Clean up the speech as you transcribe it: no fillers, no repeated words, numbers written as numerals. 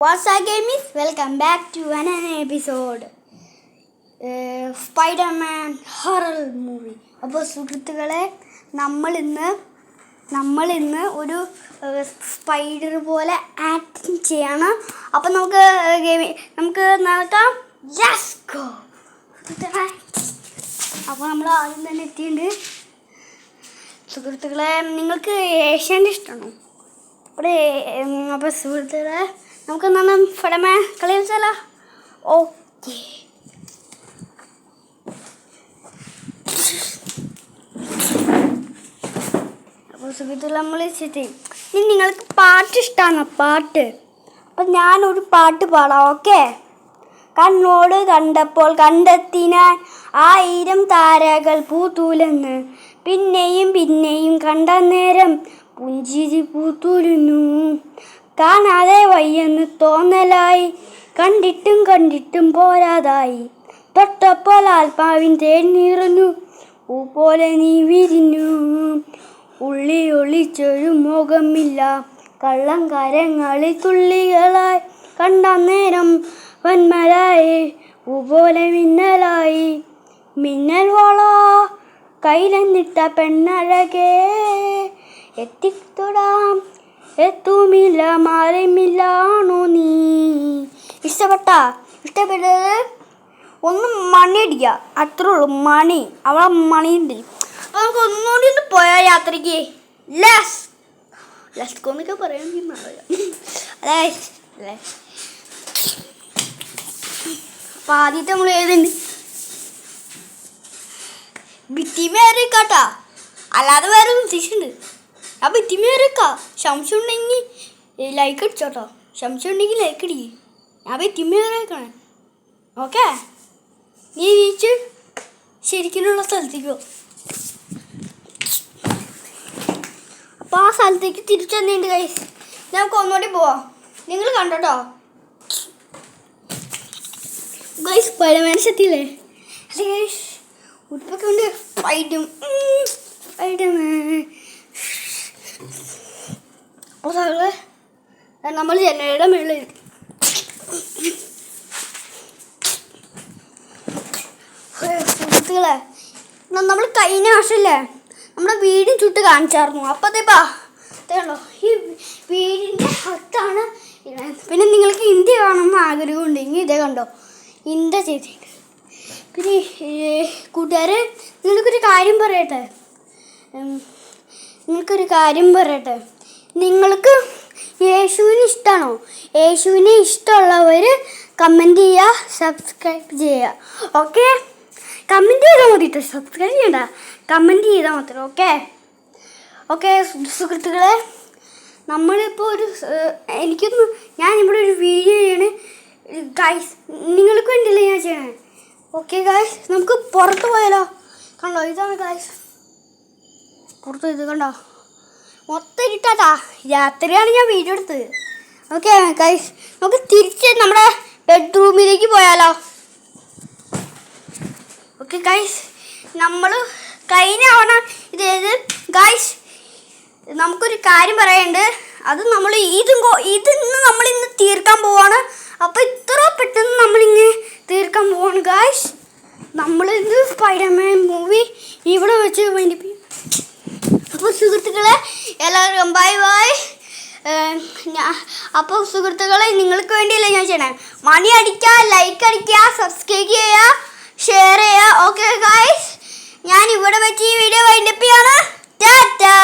What's up, gamers? Welcome back to another episode. Spider-Man horror movie. അപ്പോൾ സുഹൃത്തുക്കളെ നമ്മളിന്ന് ഒരു സ്പൈഡർ പോലെ ആക്ടിങ് ചെയ്യാണ്. അപ്പോൾ നമുക്ക് നടക്കാം. Let's go. അപ്പോൾ നമ്മൾ ആദ്യം തന്നെ എത്തിയിട്ടുണ്ട്. സുഹൃത്തുക്കളെ, നിങ്ങൾക്ക് ഏഷ്യാൻ്റെ ഇഷ്ടമാണോ? അപ്പോൾ സുഹൃത്തുക്കളെ, നമുക്ക് ഫടമ കളി കളിച്ചാലോ? ഓക്കെ. അപ്പോൾ സുഹൃത്തുക്കളെ, നമ്മൾ ഇനി നിങ്ങൾക്ക് പാട്ട് ഇഷ്ടമാണോ? പാട്ട്. അപ്പം ഞാനൊരു പാട്ട് പാടാം. ഓക്കെ. കണ്ണോട് കണ്ടപ്പോൾ കണ്ടെത്തിനാൻ 1000 താരകൾ പൂത്തൂലെന്ന്, പിന്നെയും പിന്നെയും കണ്ട നേരം പുഞ്ചിരി പൂത്തൂരുന്നു. കാണാതെ വയ്യെന്ന് തോന്നലായി, കണ്ടിട്ടും പോരാതായി. തൊട്ടപ്പോൾ ആത്മാവിൻ തേൻ നിറഞ്ഞു, പോലെ നീ വിരിഞ്ഞു. ഉള്ളി ഒളിച്ചൊരു മുഖമില്ല, കള്ളം കരങ്ങളിൽ തുള്ളികളായി. കണ്ട നേരം വന്മരായി, പോലെ മിന്നലായി. മിന്നൽ വള കയ്യിലെന്നിട്ട പെണ്ണഴകേ, എത്തിത്തൊടാം എത്തുമില്ല മാറിമില്ലാണോ നീ. ഇഷ്ടപ്പെട്ടത് ഒന്ന് മണി അടിക്കുക, അത്രേ ഉള്ളൂ. മണി അവളെ മണിയുണ്ട്. അപ്പോൾ നമുക്ക് ഒന്നുകൂടി ഒന്ന് പോയാൽ യാത്രയ്ക്ക്. ലെസ്കോ എന്നൊക്കെ പറയാൻ അല്ലേ. അപ്പോൾ ആദ്യത്തെ നമ്മൾ ഏതുണ്ട്? ഭിത്തിമേറിക്കാട്ടാ, അല്ലാതെ വേറെ ഉദ്ദേശമുണ്ട്. ആ ഭിത്തിമേറിക്കാ. സംശയം ഉണ്ടെങ്കിൽ ലൈക്ക് അടിച്ചോട്ടോ. സംശയം ഉണ്ടെങ്കിൽ ലൈക്ക് അടിക്കുക. ഞാൻ ഭിത്തിമേറിയേക്കണേ. ഓക്കെ. നീ വീച്ച് ശരിക്കുള്ള സ്ഥലത്തേക്ക് പോ. അപ്പോൾ ആ സ്ഥലത്തേക്ക് തിരിച്ചു വന്നിട്ടുണ്ട് ഗൈസ്. നമുക്ക് ഒന്നുകൂടി പോവാം. നിങ്ങൾ കണ്ടോട്ടോ ഗൈസ്. സ്പൈഡർമാൻ എത്തിയില്ലേ? അല്ലേ ഗൈസ്, ഉടുപ്പൊക്കെ ഉണ്ട്. സ്പൈഡർമാൻ. നമ്മൾ ജനലയുടെ മേളിൽ സുഹൃത്തുക്കളെ, നമ്മൾ കഴിഞ്ഞ വർഷമല്ലേ നമ്മുടെ വീടും ചുട്ട് കാണിച്ചായിരുന്നു. അപ്പോൾ അതേണ്ടോ, ഈ വീടിൻ്റെ അകത്താണ്. പിന്നെ നിങ്ങൾക്ക് ഇന്ത്യ കാണുന്ന ആഗ്രഹമുണ്ടെങ്കിൽ ഇതേ കണ്ടോ, ഇന്ത്യ ചെയ്തിട്ടുണ്ട്. പിന്നെ കൂട്ടുകാരെ, നിങ്ങൾക്കൊരു കാര്യം പറയട്ടെ. നിങ്ങൾക്ക് യേശുവിനെ ഇഷ്ടമാണോ? യേശുവിനെ ഇഷ്ടമുള്ളവർ കമൻറ്റ് ചെയ്യുക, സബ്സ്ക്രൈബ് ചെയ്യുക. ഓക്കെ. കമൻറ്റ് ചെയ്താൽ മതി കേട്ടോ, സബ്സ്ക്രൈബ് ചെയ്യണ്ട. കമൻറ്റ് ചെയ്താൽ മാത്രം. ഓക്കെ സുഹൃത്തുക്കളെ, നമ്മളിപ്പോൾ ഞാനിവിടെ ഒരു വീഡിയോ ചെയ്യണേ ഗൈസ്. നിങ്ങൾക്ക് വേണ്ടിയില്ലേ ഞാൻ ചെയ്യണേ. ഓക്കെ ഗൈസ്, നമുക്ക് പുറത്ത് പോയാലോ? കണ്ടോ, ഇതാണ് ഗൈസ് പുറത്ത്. ഇത് കണ്ടോ, മൊത്തം ഇരുട്ടാട്ടാ. രാത്രിയാണ് ഞാൻ വീഡിയോ എടുത്തത്. ഓക്കെ ഗൈസ്, നമുക്ക് തിരിച്ച് നമ്മുടെ ബെഡ്റൂമിലേക്ക് പോയാലോ? ഓക്കെ ഗൈസ്, നമ്മൾ കഴിഞ്ഞ തവണ ഇത് ഗൈസ്, നമുക്കൊരു കാര്യം പറയാനുണ്ട്. അത് ഇതിന്ന് നമ്മളിന്ന് തീർക്കാൻ പോവാണ്. അപ്പോൾ ഇത്ര പെട്ടെന്ന് നമ്മളിങ്ങനെ തീർക്കാൻ പോവാണ് ഗൈസ്. നമ്മളിന്ന് സ്പൈഡർമാൻ മൂവി ഇവിടെ വെച്ച് വേണ്ടി. അപ്പോൾ സുഹൃത്തുക്കളെ, എല്ലാവരും ബൈ. അപ്പോൾ സുഹൃത്തുക്കളെ, നിങ്ങൾക്ക് വേണ്ടിയല്ലേ ഞാൻ ചെയ്യണേ. മണി അടിക്കുക, ലൈക്ക് അടിക്കുക, സബ്സ്ക്രൈബ് ചെയ്യുക, ഷെയർ ചെയ്യുക. ഓക്കെ ഗൈസ്, ഞാൻ ഇവിടെ വെച്ച് ഈ വീഡിയോ വൈൻഡപ്പ് ചെയ്യാണ്. ടാറ്റാ.